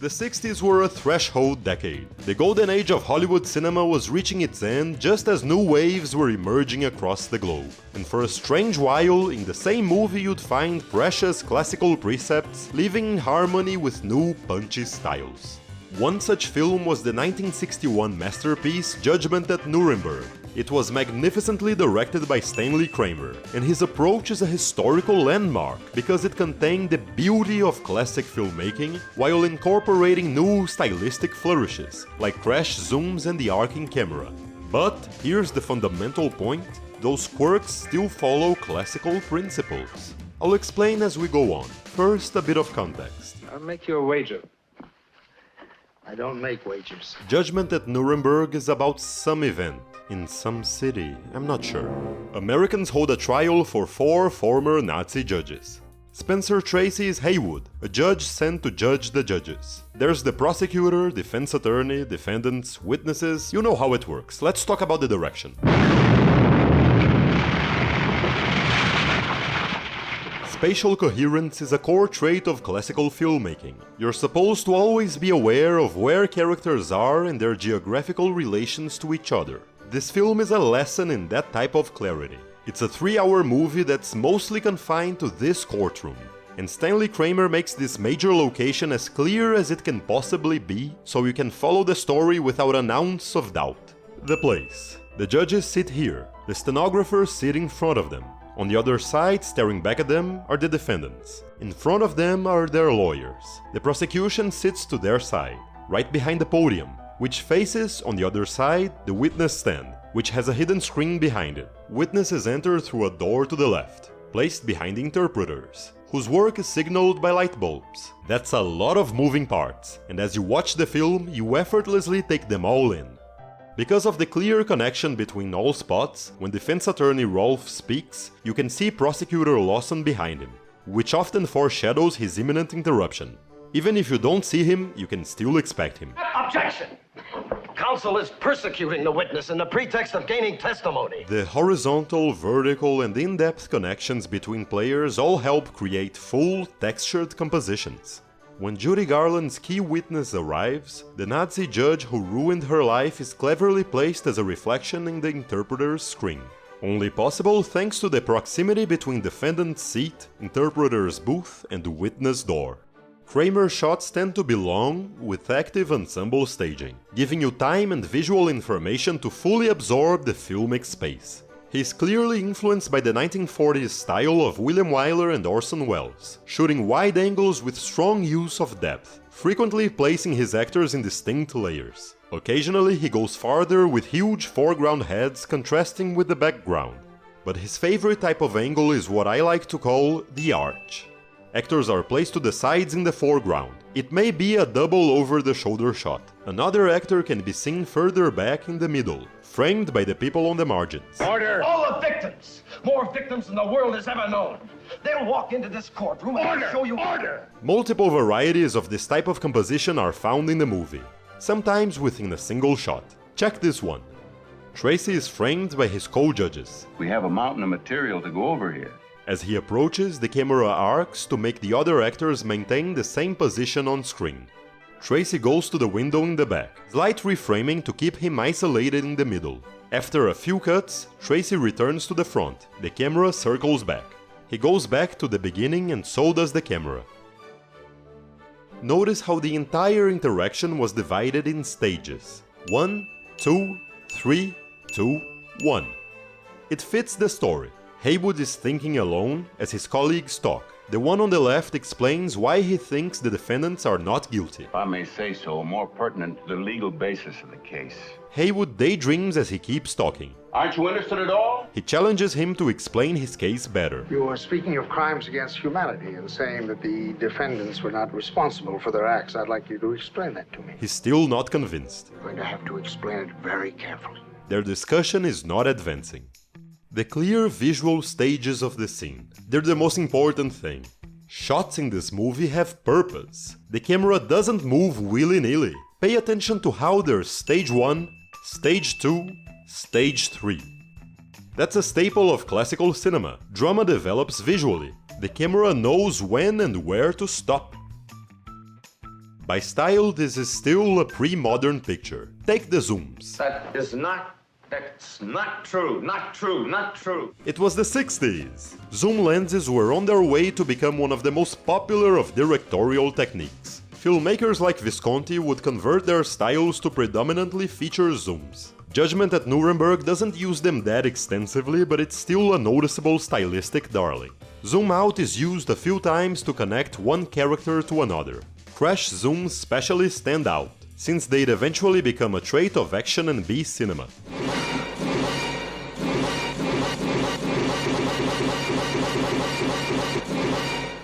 The 60s were a threshold decade. The golden age of Hollywood cinema was reaching its end just as new waves were emerging across the globe. And for a strange while, in the same movie you'd find precious classical precepts living in harmony with new punchy styles. One such film was the 1961 masterpiece Judgment at Nuremberg. It was magnificently directed by Stanley Kramer, and his approach is a historical landmark because it contained the beauty of classic filmmaking while incorporating new stylistic flourishes, like crash zooms and the arcing camera. But here's the fundamental point: those quirks still follow classical principles. I'll explain as we go on. First, a bit of context. I'll make you a wager. I don't make wagers. Judgment at Nuremberg is about some event in some city, I'm not sure. Americans hold a trial for 4 former Nazi judges. Spencer Tracy is Haywood, a judge sent to judge the judges. There's the prosecutor, defense attorney, defendants, witnesses, you know how it works. Let's talk about the direction. Spatial coherence is a core trait of classical filmmaking. You're supposed to always be aware of where characters are and their geographical relations to each other. This film is a lesson in that type of clarity. It's a 3-hour movie that's mostly confined to this courtroom. And Stanley Kramer makes this major location as clear as it can possibly be, so you can follow the story without an ounce of doubt. The place. The judges sit here, the stenographers sit in front of them. On the other side, staring back at them, are the defendants. In front of them are their lawyers. The prosecution sits to their side, right behind the podium, which faces, on the other side, the witness stand, which has a hidden screen behind it. Witnesses enter through a door to the left, placed behind the interpreters, whose work is signaled by light bulbs. That's a lot of moving parts, and as you watch the film, you effortlessly take them all in. Because of the clear connection between all spots, when defense attorney Rolf speaks, you can see prosecutor Lawson behind him, which often foreshadows his imminent interruption. Even if you don't see him, you can still expect him. Objection! Counsel is persecuting the witness in the pretext of gaining testimony. The horizontal, vertical, and in-depth connections between players all help create full, textured compositions. When Judy Garland's key witness arrives, the Nazi judge who ruined her life is cleverly placed as a reflection in the interpreter's screen. Only possible thanks to the proximity between defendant's seat, interpreter's booth, and the witness door. Kramer's shots tend to be long, with active ensemble staging, giving you time and visual information to fully absorb the filmic space. He is clearly influenced by the 1940s style of William Wyler and Orson Welles, shooting wide angles with strong use of depth, frequently placing his actors in distinct layers. Occasionally he goes farther with huge foreground heads contrasting with the background. But his favorite type of angle is what I like to call the arch. Actors are placed to the sides in the foreground. It may be a double over-the-shoulder shot. Another actor can be seen further back in the middle, framed by the people on the margins. Order! All the victims! More victims than the world has ever known. They'll walk into this courtroom and show you order! Multiple varieties of this type of composition are found in the movie, sometimes within a single shot. Check this one. Tracy is framed by his co-judges. We have a mountain of material to go over here. As he approaches, the camera arcs to make the other actors maintain the same position on screen. Tracy goes to the window in the back, slight reframing to keep him isolated in the middle. After a few cuts, Tracy returns to the front. The camera circles back. He goes back to the beginning and so does the camera. Notice how the entire interaction was divided in stages. 1, 2, 3, 2, 1. It fits the story. Haywood is thinking alone as his colleagues talk. The one on the left explains why he thinks the defendants are not guilty. If I may say so, more pertinent to the legal basis of the case. Haywood daydreams as he keeps talking. Aren't you interested at all? He challenges him to explain his case better. You are speaking of crimes against humanity and saying that the defendants were not responsible for their acts. I'd like you to explain that to me. He's still not convinced. I'm going to have to explain it very carefully. Their discussion is not advancing. The clear visual stages of the scene. They're the most important thing. Shots in this movie have purpose. The camera doesn't move willy-nilly. Pay attention to how there's stage 1, stage 2, stage 3. That's a staple of classical cinema. Drama develops visually. The camera knows when and where to stop. By style, this is still a pre-modern picture. Take the zooms. That's not true. Not true. Not true. It was the 60s. Zoom lenses were on their way to become one of the most popular of directorial techniques. Filmmakers like Visconti would convert their styles to predominantly feature zooms. Judgment at Nuremberg doesn't use them that extensively, but it's still a noticeable stylistic darling. Zoom out is used a few times to connect one character to another. Crash zooms especially stand out, since they'd eventually become a trait of action and B cinema.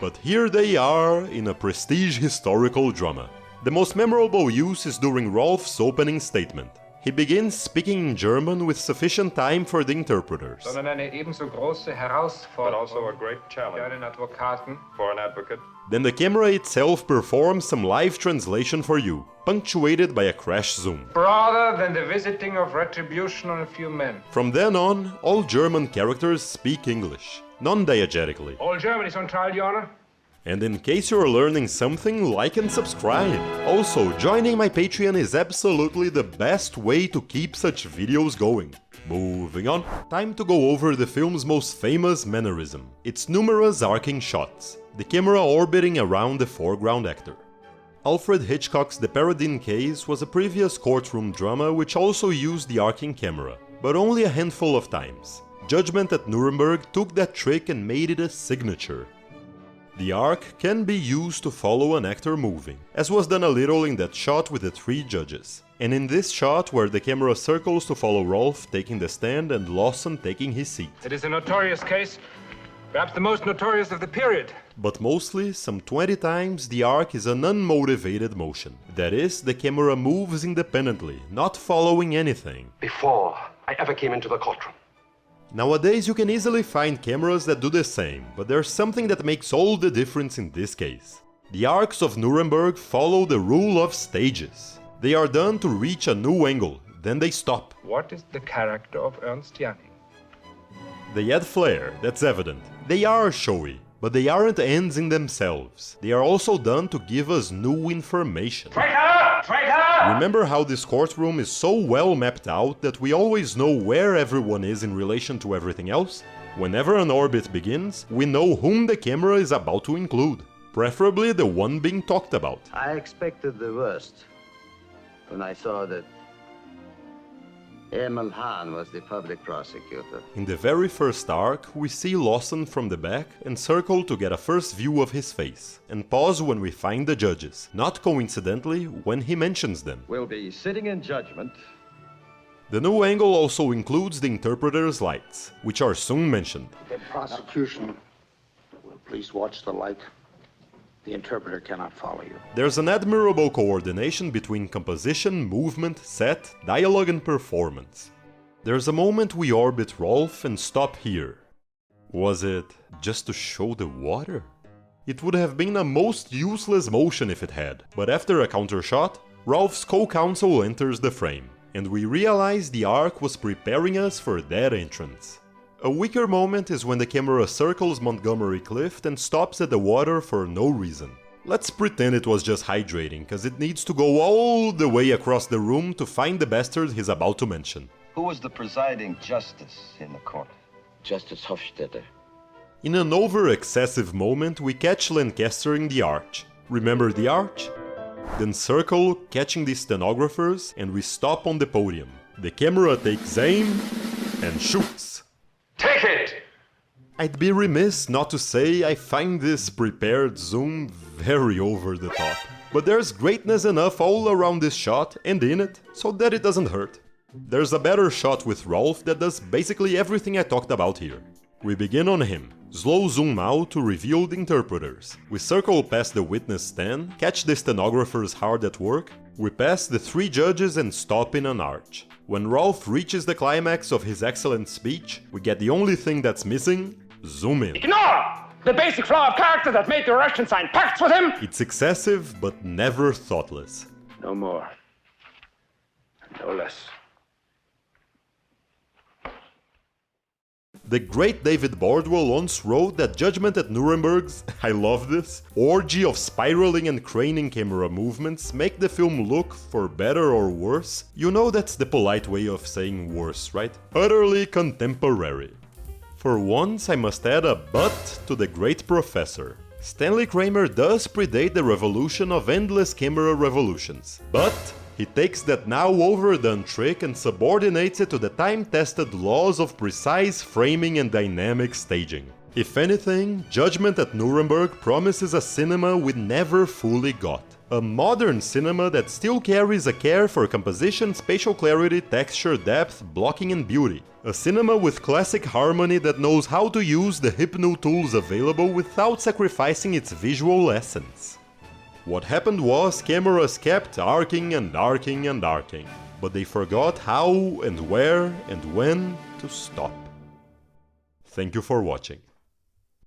But here they are in a prestige historical drama. The most memorable use is during Rolf's opening statement. He begins speaking in German with sufficient time for the interpreters. Sondern eine ebenso große Herausforderung but also a great challenge für einen Advokaten. for an advocate. Then the camera itself performs some live translation for you, punctuated by a crash zoom. Broader than the visiting of retribution on a few men. From then on, all German characters speak English, non-diegetically. All Germany is on trial, Your Honor. And in case you're learning something, like and subscribe. Also, joining my Patreon is absolutely the best way to keep such videos going. Moving on, time to go over the film's most famous mannerism, its numerous arcing shots, the camera orbiting around the foreground actor. Alfred Hitchcock's The Paradine Case was a previous courtroom drama which also used the arcing camera, but only a handful of times. Judgment at Nuremberg took that trick and made it a signature. The arc can be used to follow an actor moving, as was done a little in that shot with the three judges, and in this shot where the camera circles to follow Rolf taking the stand and Lawson taking his seat. It is a notorious case, perhaps the most notorious of the period. But mostly, some 20 times, the arc is an unmotivated motion. That is, the camera moves independently, not following anything. Before I ever came into the courtroom. Nowadays you can easily find cameras that do the same, but there's something that makes all the difference in this case. The arcs of Nuremberg follow the rule of stages. They are done to reach a new angle, then they stop. What is the character of Ernst Janning? They add flair, that's evident. They are showy, but they aren't ends in themselves. They are also done to give us new information. Traitor! Traitor! Remember how this courtroom is so well mapped out that we always know where everyone is in relation to everything else? Whenever an orbit begins, we know whom the camera is about to include, preferably the one being talked about. I expected the worst when I saw that Emil Hahn was the public prosecutor. In the very first arc, we see Lawson from the back and circle to get a first view of his face, and pause when we find the judges, not coincidentally when he mentions them. Will be sitting in judgment. The new angle also includes the interpreter's lights, which are soon mentioned. The prosecution will please watch the light. The interpreter cannot follow you. There's an admirable coordination between composition, movement, set, dialogue and performance. There's a moment we orbit Rolf and stop here. Was it just to show the water? It would have been a most useless motion if it had, but after a counter shot, Rolf's co-counsel enters the frame, and we realize the arc was preparing us for that entrance. A weaker moment is when the camera circles Montgomery Clift and stops at the water for no reason. Let's pretend it was just hydrating, cause it needs to go all the way across the room to find the bastard he's about to mention. Who was the presiding justice in the court? Justice Hofstetter. In an over-excessive moment, we catch Lancaster in the arch. Remember the arch? Then circle, catching the stenographers, and we stop on the podium. The camera takes aim and shoots. Take it! I'd be remiss not to say I find this prepared zoom very over the top. But there's greatness enough all around this shot and in it, so that it doesn't hurt. There's a better shot with Rolf that does basically everything I talked about here. We begin on him, slow zoom out to reveal the interpreters. We circle past the witness stand, catch the stenographers hard at work, we pass the three judges and stop in an arch. When Rolf reaches the climax of his excellent speech, we get the only thing that's missing, zoom in. Ignore the basic flaw of character that made the Russian sign pacts with him! It's excessive, but never thoughtless. No more. No less. The great David Bordwell once wrote that Judgment at Nuremberg's, I love this, orgy of spiraling and craning camera movements make the film look, for better or worse, you know that's the polite way of saying worse, right? Utterly contemporary. For once, I must add a but to the great professor. Stanley Kramer does predate the revolution of endless camera revolutions, but he takes that now overdone trick and subordinates it to the time-tested laws of precise framing and dynamic staging. If anything, Judgment at Nuremberg promises a cinema we never fully got. A modern cinema that still carries a care for composition, spatial clarity, texture, depth, blocking and beauty. A cinema with classic harmony that knows how to use the hip new tools available without sacrificing its visual essence. What happened was cameras kept arcing and arcing and arcing, but they forgot how and where and when to stop. Thank you for watching.